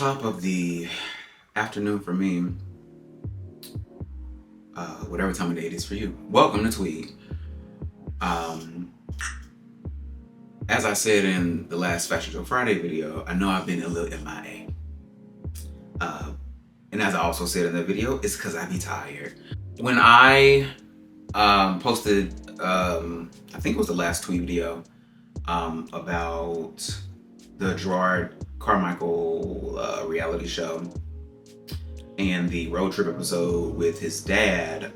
Top of the afternoon for me, whatever time of day it is for you. Welcome to Tweed. As I said in the last Fashion Show Friday video, I know I've been a little MIA. And as I also said in that video, it's because I be tired. When I posted, I think it was the last Tweed video, about the Jerrod Carmichael reality show and the road trip episode with his dad,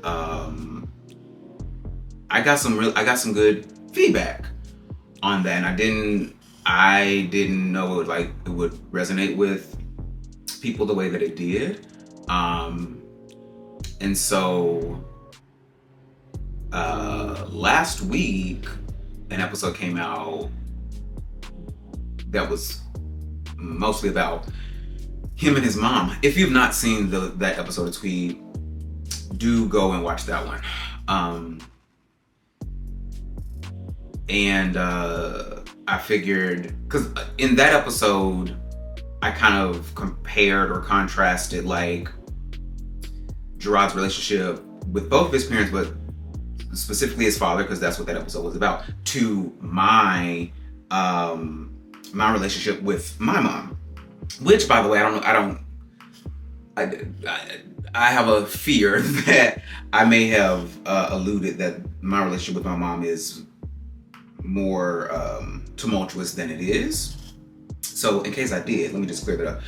I got some good feedback on that, and I didn't know it would resonate with people the way that it did, and so last week an episode came out that was mostly about him and his mom. If you've not seen that episode of Tweed, do go and watch that one. And I figured, because in that episode, I kind of compared or contrasted Jerrod's relationship with both of his parents, but specifically his father, because that's what that episode was about, to my relationship with my mom. Which, by the way, I have a fear that I may have alluded that my relationship with my mom is more tumultuous than it is. So in case I did, let me just clear that up.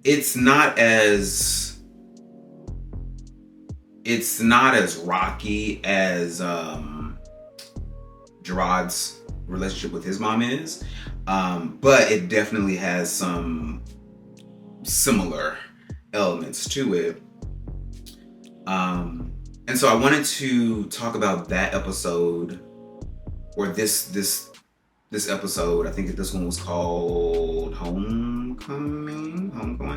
It's not as rocky as Jerrod's relationship with his mom is, but it definitely has some similar elements to it. And so I wanted to talk about that episode, or this episode. I think that this one was called Homecoming,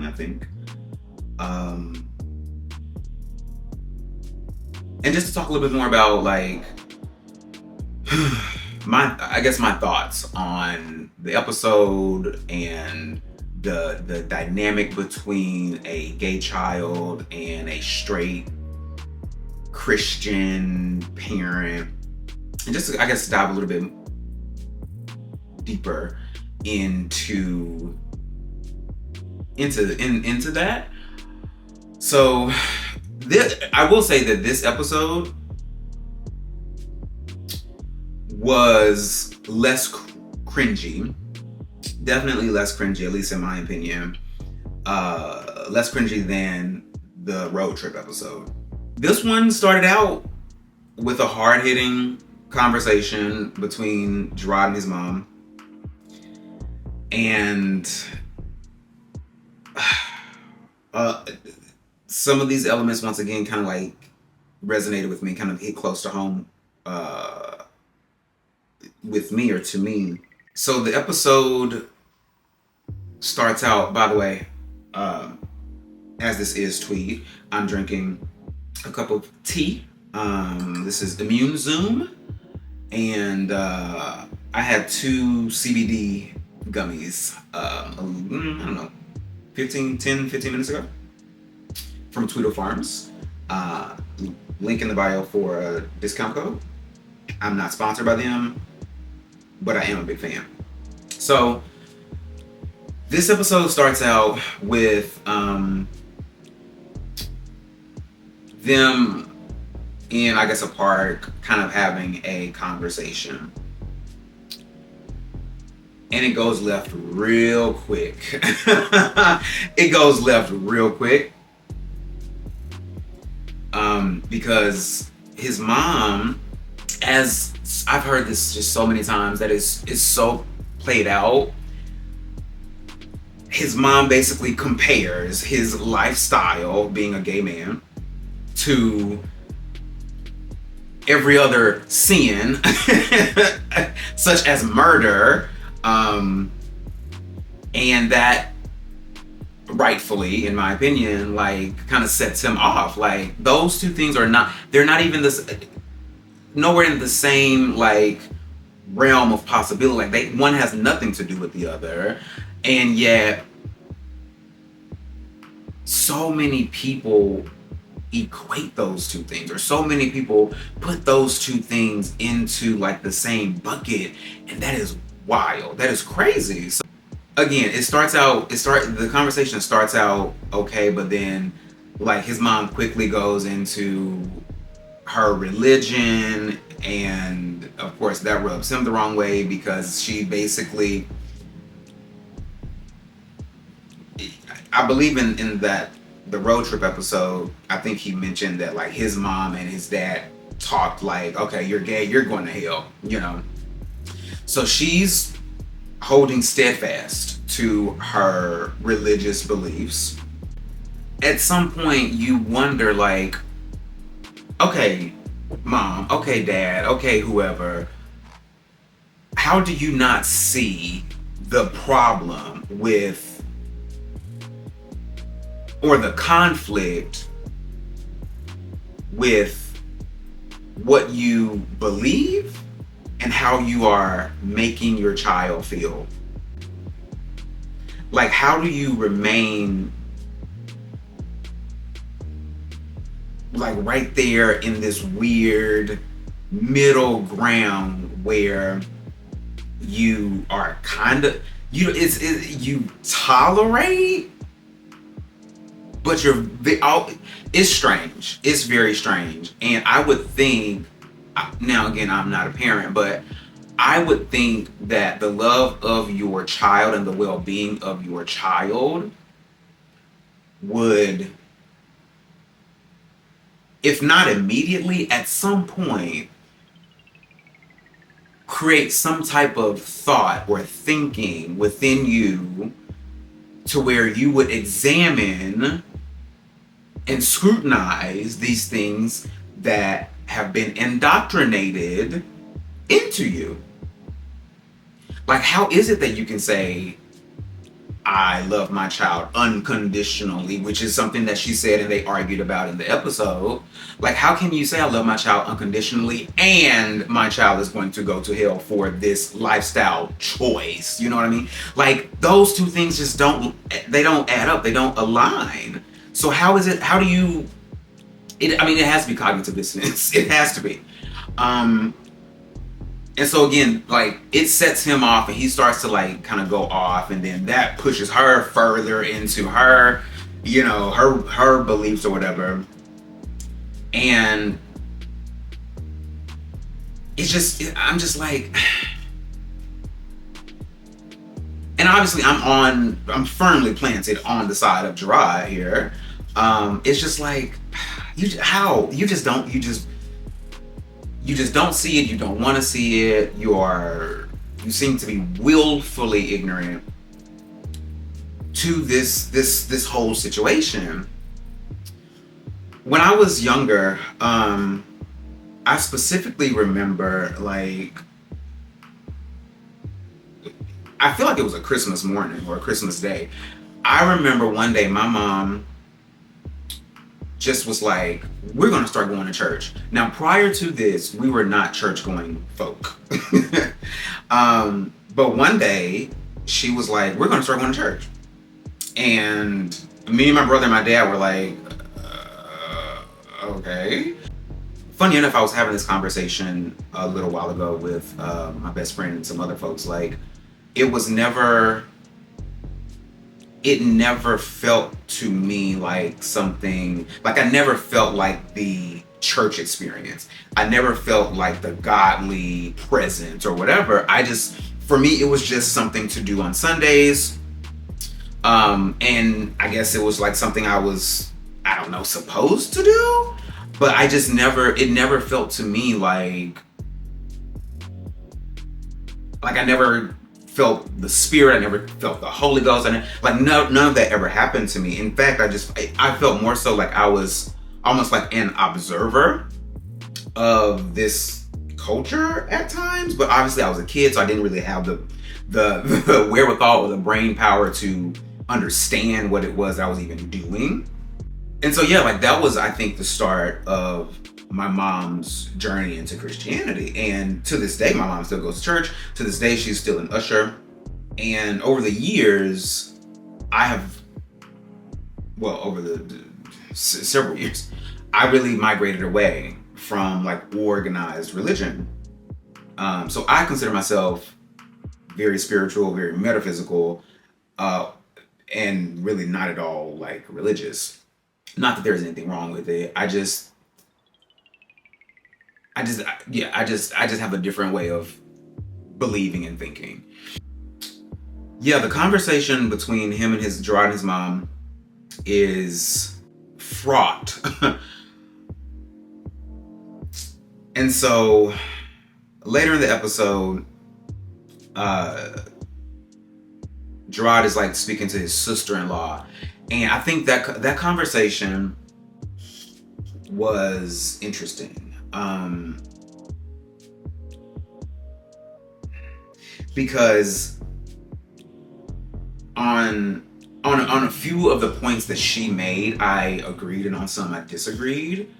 I think. And just to talk a little bit more about my thoughts on the episode and the dynamic between a gay child and a straight Christian parent, and just to, dive a little bit deeper into that. So I will say that this episode was less cringy, definitely less cringy, at least in my opinion, less cringy than the road trip episode. This one started out with a hard-hitting conversation between Jerrod and his mom, and some of these elements once again kind of resonated with me, kind of hit close to home with me, or to me. So the episode starts out, by the way, as this is Tweed, I'm drinking a cup of tea. This is Immune Zoom, and I had 2 CBD gummies, I don't know, 15 minutes ago from Tweedle Farms. Link in the bio for a discount code. I'm not sponsored by them, but I am a big fan. So this episode starts out with them in, a park, kind of having a conversation. And it goes left real quick. Because his mom, as I've heard this just so many times, that is so played out. His mom basically compares his lifestyle, being a gay man, to every other sin, such as murder, and that rightfully, in my opinion, kind of sets him off. Those two things they're not even nowhere in the same realm of possibility. Like one has nothing to do with the other, and yet so many people equate those two things, or so many people put those two things into like the same bucket, and that is wild. That is crazy. So again, the conversation starts out okay, but then like his mom quickly goes into her religion, and of course that rubs him the wrong way, because she basically, I believe in that the road trip episode, I think he mentioned that like his mom and his dad talked like, okay, you're gay, you're going to hell, you know. So she's holding steadfast to her religious beliefs. At some point you wonder like, okay, mom, okay, dad, okay, whoever, how do you not see the problem with, or the conflict with what you believe and how you are making your child feel? Like, how do you remain like right there in this weird middle ground where you are kind of, you tolerate, but it's strange. It's very strange. And I would think, now again, I'm not a parent, but I would think that the love of your child and the well-being of your child would, if not immediately, at some point, create some type of thought or thinking within you to where you would examine and scrutinize these things that have been indoctrinated into you. Like, how is it that you can say, I love my child unconditionally, which is something that she said and they argued about in the episode. Like, how can you say I love my child unconditionally and my child is going to go to hell for this lifestyle choice? You know what I mean? Like, those two things just don't add up. They don't align. So how do you, it has to be cognitive dissonance. It has to be. And so again, like, it sets him off and he starts to like kind of go off, and then that pushes her further into her, you know, her beliefs or whatever. And I'm just like, and obviously I'm firmly planted on the side of Jerrod here. It's just like, you just don't see it. You don't want to see it. You seem to be willfully ignorant to this whole situation. When I was younger, I specifically remember, like, I feel like it was a Christmas morning or a Christmas day. I remember one day my mom just was like, we're going to start going to church. Now, prior to this, we were not church-going folk. But one day, she was like, we're going to start going to church. And me and my brother and my dad were like, okay. Funny enough, I was having this conversation a little while ago with my best friend and some other folks. Like, it never felt to me like something, like I never felt like the church experience. I never felt like the godly presence or whatever. For me, it was just something to do on Sundays. And I guess it was like something I was, I don't know, supposed to do. But it never felt to me like I never felt the Spirit. I never felt the Holy Ghost. None of that ever happened to me. In fact, I felt more so like I was almost like an observer of this culture at times. But obviously I was a kid, so I didn't really have the wherewithal or the brain power to understand what it was I was even doing. And so, yeah, like that was, I think, the start of my mom's journey into Christianity. And to this day, my mom still goes to church. To this day, she's still an usher. And over the years, over the several years, I really migrated away from like organized religion. So I consider myself very spiritual, very metaphysical, and really not at all like religious. Not that there's anything wrong with it. I just have a different way of believing and thinking. Yeah, the conversation between him and Jerrod and his mom is fraught. And so later in the episode, Jerrod is like speaking to his sister-in-law, and I think that conversation was interesting. Because on a few of the points that she made, I agreed, and on some I disagreed.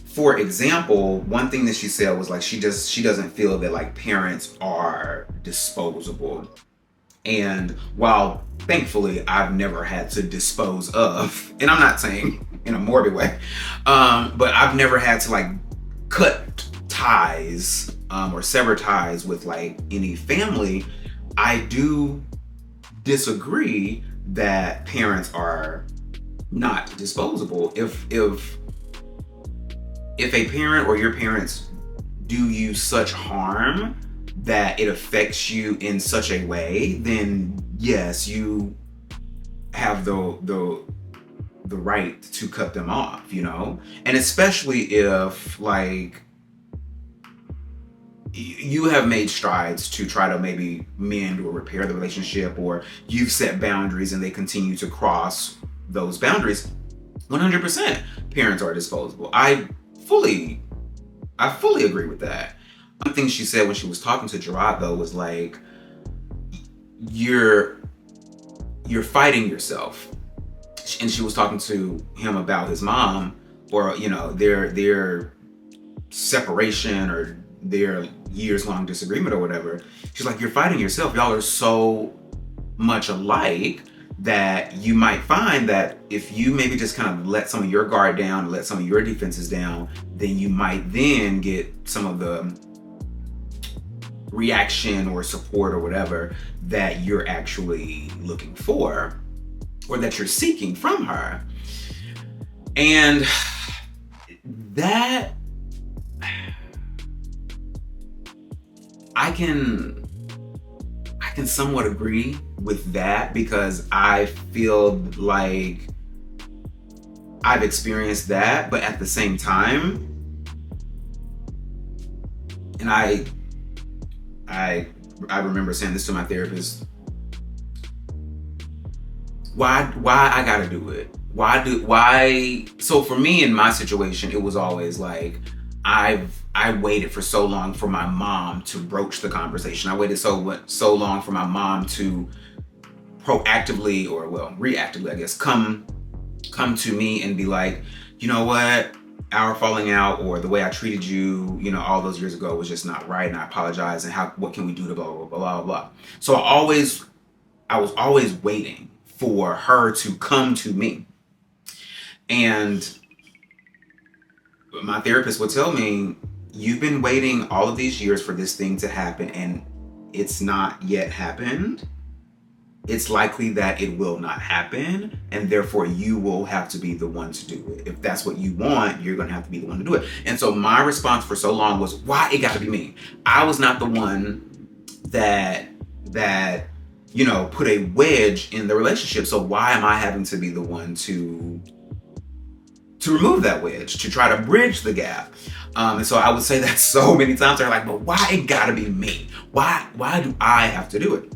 For example, one thing that she said was like she doesn't feel that like parents are disposable. And while thankfully I've never had to dispose of, and I'm not saying in a morbid way, but I've never had to like cut ties or sever ties with like any family, I do disagree that parents are not disposable. If a parent or your parents do you such harm that it affects you in such a way, then yes, you have the right to cut them off, you know? And especially if like you have made strides to try to maybe mend or repair the relationship, or you've set boundaries and they continue to cross those boundaries, 100% parents are disposable. I fully agree with that. One thing she said when she was talking to Jerrod though was like, you're fighting yourself. And she was talking to him about his mom, or you know, their separation or their years-long disagreement or whatever. She's like, you're fighting yourself. Y'all are so much alike that you might find that if you maybe just kind of let some of your guard down, let some of your defenses down, then you might then get some of the reaction or support or whatever that you're actually looking for or that you're seeking from her. And that I can somewhat agree with that, because I feel like I've experienced that, but at the same time, and I remember saying this to my therapist, why I gotta do it? Why? So for me in my situation, it was always like, I waited for so long for my mom to broach the conversation. I waited so long for my mom to proactively, or well, reactively, I guess, come to me and be like, you know what, our falling out or the way I treated you, you know, all those years ago was just not right, and I apologize, and what can we do to blah blah blah blah blah. So I was always waiting for her to come to me. And my therapist would tell me, you've been waiting all of these years for this thing to happen and it's not yet happened. It's likely that it will not happen, and therefore you will have to be the one to do it. If that's what you want, you're going to have to be the one to do it. And so my response for so long was, why it got to be me? I was not the one that you know, put a wedge in the relationship. So why am I having to be the one to remove that wedge, to try to bridge the gap? And so I would say that so many times. They're like, but why it gotta be me? Why do I have to do it?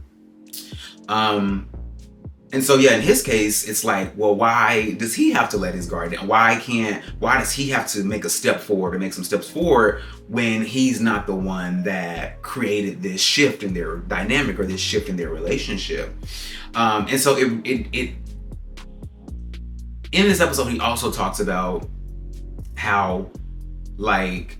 And so yeah, in his case, it's like, well, why does he have to let his guard down? Why does he have to make a step forward or make some steps forward when he's not the one that created this shift in their dynamic or this shift in their relationship? And so it in this episode, he also talks about how, like,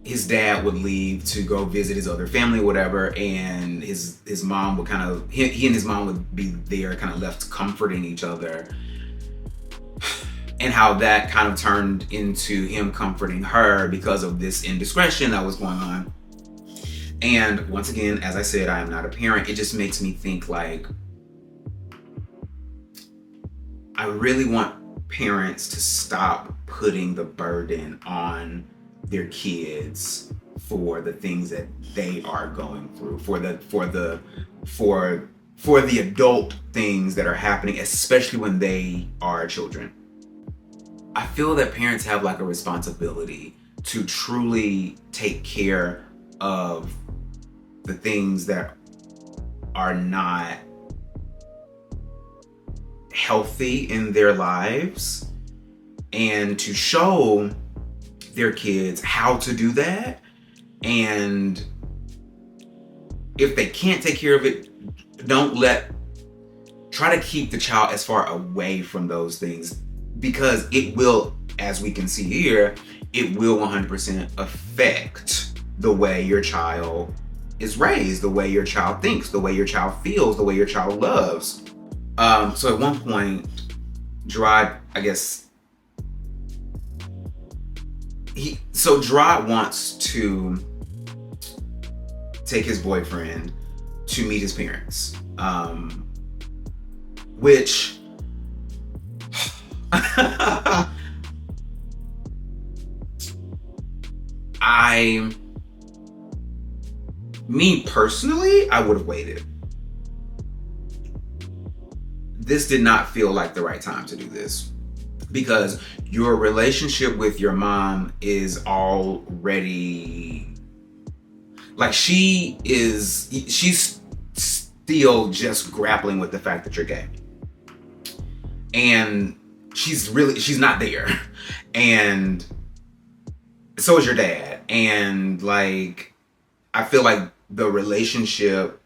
his dad would leave to go visit his other family or whatever, and his mom would kind of, he and his mom would be there kind of left comforting each other, and how that kind of turned into him comforting her because of this indiscretion that was going on. And once again, as I said, I am not a parent. It just makes me think, like, I really want parents to stop putting the burden on their kids for the things that they are going through, for the adult things that are happening, especially when they are children. I feel that parents have like a responsibility to truly take care of the things that are not healthy in their lives, and to show their kids how to do that. And if they can't take care of it, try to keep the child as far away from those things, because it will, as we can see here, it will 100% affect the way your child is raised, the way your child thinks, the way your child feels, the way your child loves. So at one point, Jerrod, I guess, Jerrod wants to take his boyfriend to meet his parents, which me personally, I would have waited. This did not feel like the right time to do this, because your relationship with your mom is already, like, she's still just grappling with the fact that you're gay. And she's not there. And so is your dad. And, like, I feel like the relationship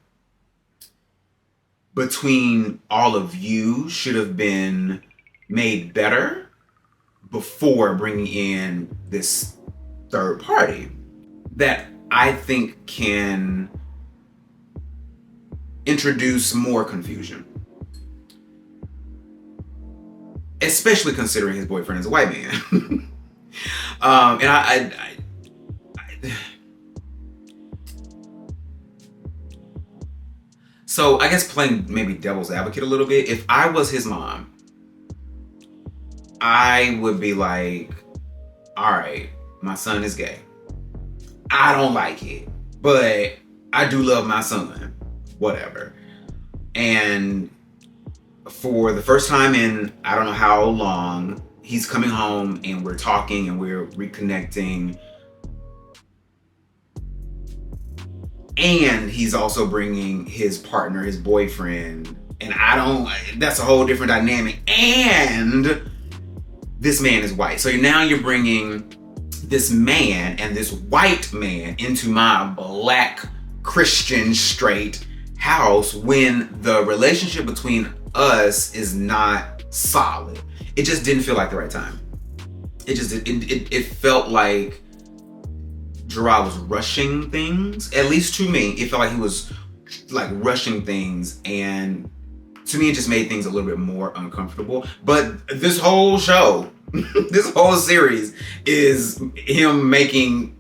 between all of you should have been made better before bringing in this third party that I think can introduce more confusion, especially considering his boyfriend is a white man. And so I guess playing maybe devil's advocate a little bit, if I was his mom, I would be like, all right, my son is gay. I don't like it, but I do love my son, whatever. And for the first time in I don't know how long, he's coming home and we're talking and we're reconnecting. And he's also bringing his partner, his boyfriend. And that's a whole different dynamic. And this man is white. So now you're bringing this man and this white man into my black Christian straight house when the relationship between us is not solid. It just didn't feel like the right time. It felt like Jerrod was rushing things. At least to me, it felt like he was like rushing things, and to me it just made things a little bit more uncomfortable. But this whole show, this whole series is him making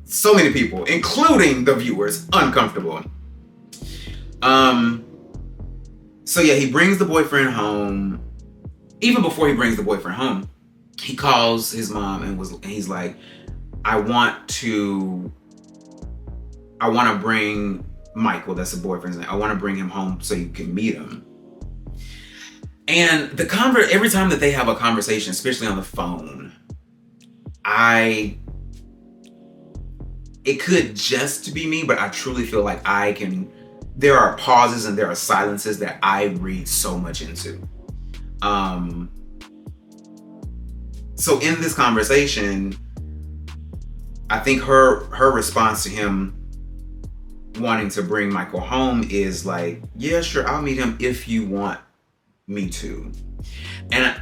so many people, including the viewers, uncomfortable. So yeah, he brings the boyfriend home. Even before he brings the boyfriend home, he calls his mom and he's like, I want to bring Michael, that's the boyfriend's name, I want to bring him home so you can meet him. And every time that they have a conversation, especially on the phone, it could just be me, but I truly feel like there are pauses and there are silences that I read so much into. So in this conversation, I think her response to him wanting to bring Michael home is like, yeah, sure, I'll meet him if you want me too. And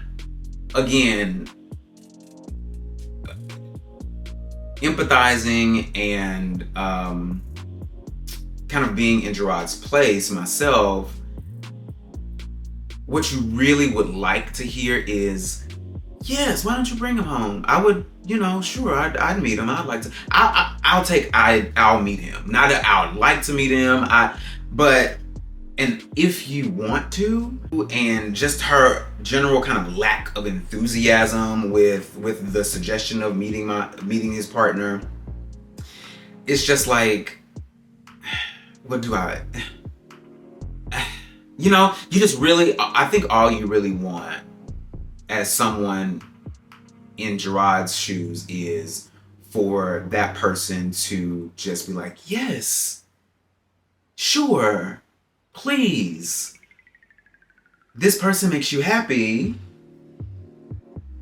again, empathizing and kind of being in Jerrod's place myself, what you really would like to hear is, yes, why don't you bring him home? I would, sure, I'd meet him. I'd like to. I'll meet him. Not that I would like to meet him. And if you want to, and just her general kind of lack of enthusiasm with the suggestion of meeting his partner, it's just like, what do I? You just really, I think all you really want as someone in Jerrod's shoes is for that person to just be like, yes, sure, please. This person makes you happy.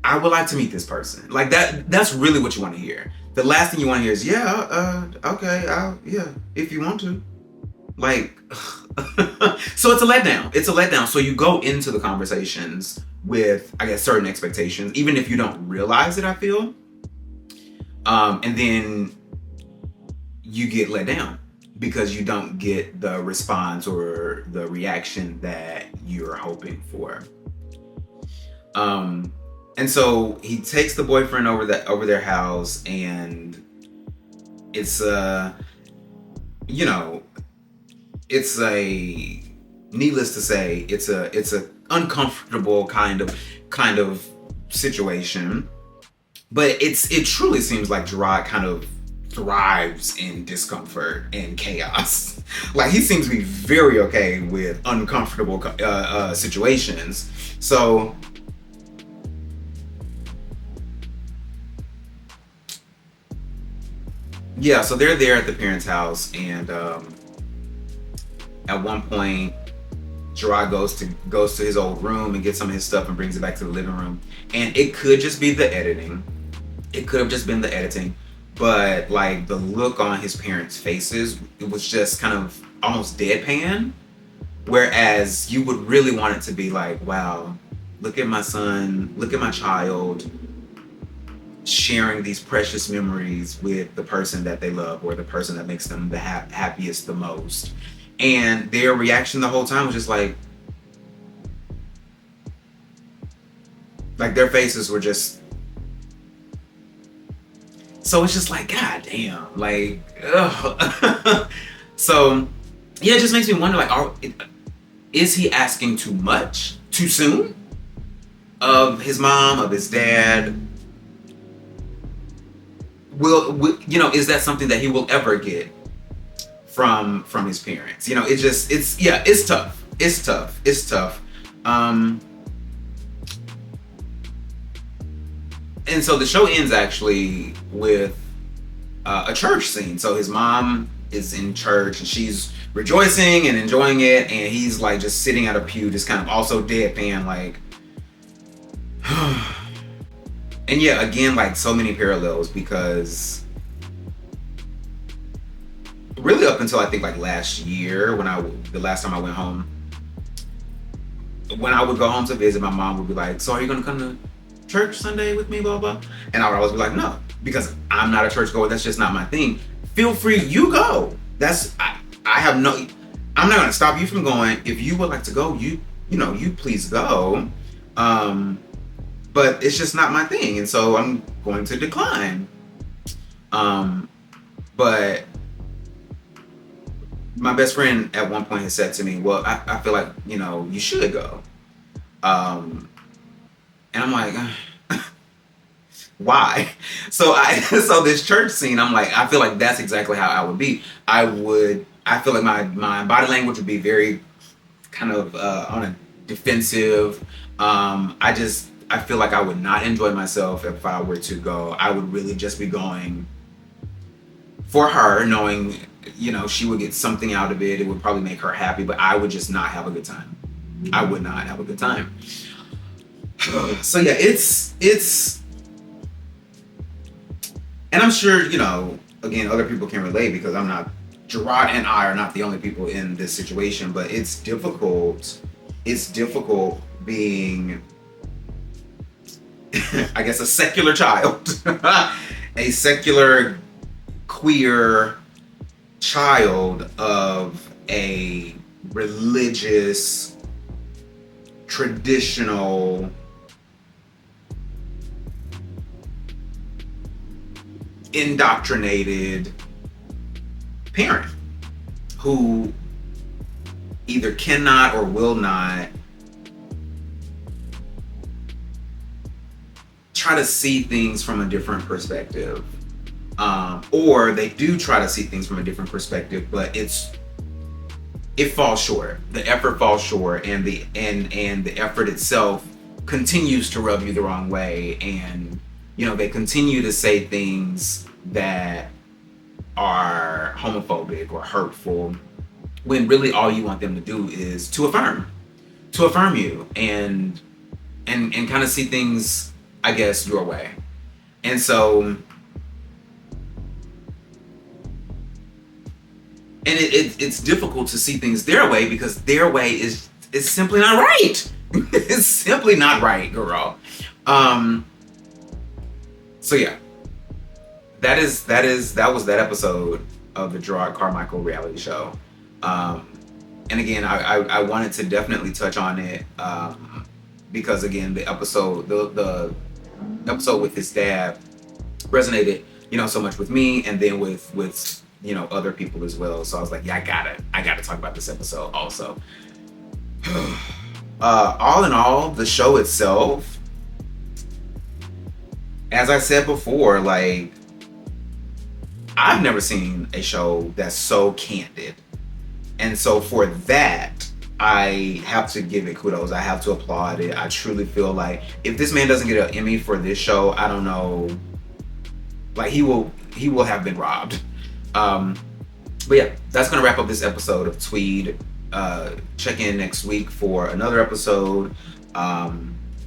I would like to meet this person. Like that's really what you want to hear. The last thing you want to hear is, okay, yeah, if you want to. Like, so it's a letdown. So you go into the conversations with, I guess, certain expectations, even if you don't realize it, I feel. And then you get let down because you don't get the response or the reaction that you're hoping for. And so he takes the boyfriend over their house, and it's needless to say, it's a uncomfortable kind of situation, but it truly seems like Jerrod kind of thrives in discomfort and chaos. Like, he seems to be very okay with uncomfortable situations. So yeah, so they're there at the parents' house, and at one point, Jerrod goes to his old room and gets some of his stuff and brings it back to the living room. And it could just be the editing. It could have just been the editing. But like the look on his parents' faces, it was just kind of almost deadpan. Whereas you would really want it to be like, wow, look at my son, look at my child sharing these precious memories with the person that they love or the person that makes them the happiest the most. And their reaction the whole time was just like their faces were just, so it's just like, god damn, like, ugh. So yeah, it just makes me wonder, like, is he asking too much too soon of his mom, of his dad? Is that something that he will ever get from his parents? It's tough. And so the show ends actually with a church scene. So his mom is in church and she's rejoicing and enjoying it, and he's like just sitting at a pew, just kind of also deadpan, like. And yeah, again, like so many parallels, because really up until I think like last year, the last time I went home, when I would go home to visit, my mom would be like, so are you gonna come to church Sunday with me, blah, blah? And I would always be like, no, because I'm not a churchgoer. That's just not my thing. Feel free, you go. I'm not gonna stop you from going. If you would like to go, you please go. But it's just not my thing, and so I'm going to decline. But my best friend at one point has said to me, well, I feel like, you should go. And I'm like, why? So this church scene, I'm like, I feel like that's exactly how I would be. I feel like my body language would be very kind of on a defensive. I feel like I would not enjoy myself if I were to go. I would really just be going for her, knowing, she would get something out of it. It would probably make her happy, but I would just not have a good time. I would not have a good time. So yeah, it's, and I'm sure, again, other people can relate, because Jerrod and I are not the only people in this situation, but it's difficult being, I guess, a secular child, a secular queer child of a religious, traditional, indoctrinated parent who either cannot or will not try to see things from a different perspective, or they do try to see things from a different perspective, but it falls short. The effort falls short, and the effort itself continues to rub you the wrong way, and they continue to say things that are homophobic or hurtful, when really all you want them to do is to affirm you and kind of see things, I guess, your way. And so, and it's difficult to see things their way, because their way is simply not right. It's simply not right, girl. So yeah, that was that episode of the Jerrod Carmichael reality show. And again, I wanted to definitely touch on it, because again, the episode with his dad resonated, so much with me, and then with other people as well. So I was like, yeah, I gotta talk about this episode also. All in all, the show itself, as I said before, like, I've never seen a show that's so candid. And so for that, I have to give it kudos. I have to applaud it. I truly feel like if this man doesn't get an Emmy for this show, I don't know, like, he will have been robbed. But yeah, that's gonna wrap up this episode of Tweed. Check in next week for another episode.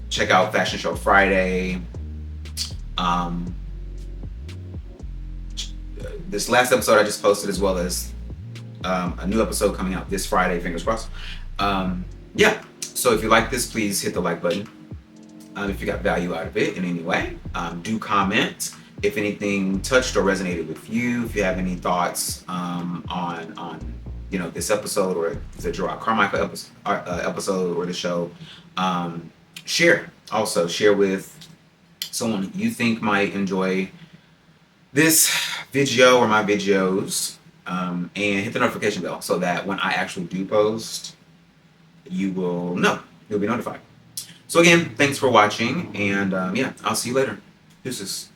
Check out Fashion Show Friday. This last episode I just posted, as well as a new episode coming out this Friday, fingers crossed. Yeah, so if you like this, please hit the like button. If you got value out of it in any way, do comment if anything touched or resonated with you. If you have any thoughts on this episode, or the Jerrod Carmichael episode, or the show, share with someone you think might enjoy this video or my videos, and hit the notification bell so that when I actually do post, you will know. You'll be notified. So again, thanks for watching, and yeah, I'll see you later. Deuces.